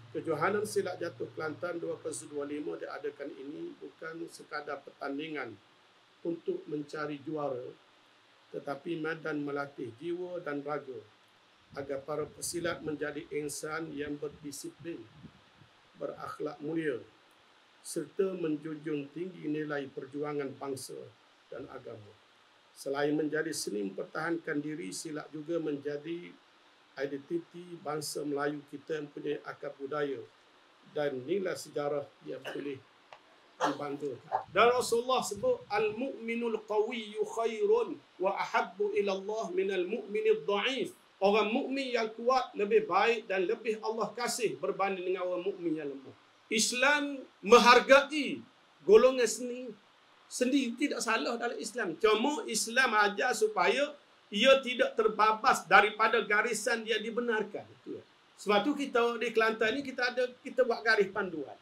Kejohanan Silat Jatuh Kelantan 2025 diadakan ini bukan sekadar pertandingan untuk mencari juara, tetapi medan melatih jiwa dan raga agar para pesilat menjadi insan yang berdisiplin, berakhlak mulia, serta menjunjung tinggi nilai perjuangan bangsa dan agama. Selain menjadi seni mempertahankan diri, silat juga menjadi identiti bangsa Melayu kita yang punya akar budaya dan nilai sejarah yang boleh dibanggakan. Dan Rasulullah sebut al-mu'minul qawiyyu khairun wa ahabbu ila Allah minal mu'minid dha'if. Orang mukmin yang kuat lebih baik dan lebih Allah kasih berbanding dengan orang mukmin yang lemah. Islam menghargai golongan seni. Seni tidak salah dalam Islam. Cuma Islam ajar supaya ia tidak terbabas daripada garisan yang dibenarkan. Sebab tu kita di Kelantan ni kita buat garis panduan.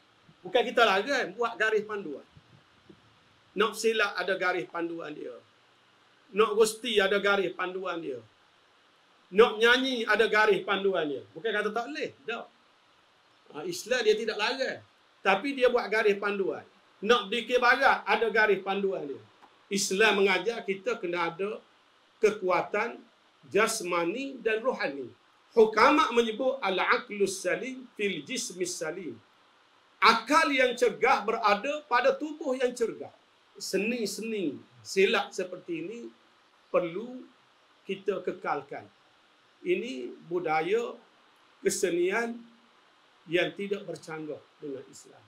Bukan kita larang, buat garis panduan. Nak silat ada garis panduan dia. Nak gusti ada garis panduan dia. Nak nyanyi ada garis panduan dia. Bukan kata tak boleh. Tak. Islam dia tidak larang. Tapi dia buat garis panduan. Nak dikir barat ada garis panduan dia. Islam mengajar kita kena ada kekuatan jasmani dan rohani. Hukama menyebut al-aqlus salim fil jismis salim. Akal yang cergah berada pada tubuh yang cergah. Seni-seni silat seperti ini perlu kita kekalkan. Ini budaya kesenian yang tidak bercanggah dengan Islam.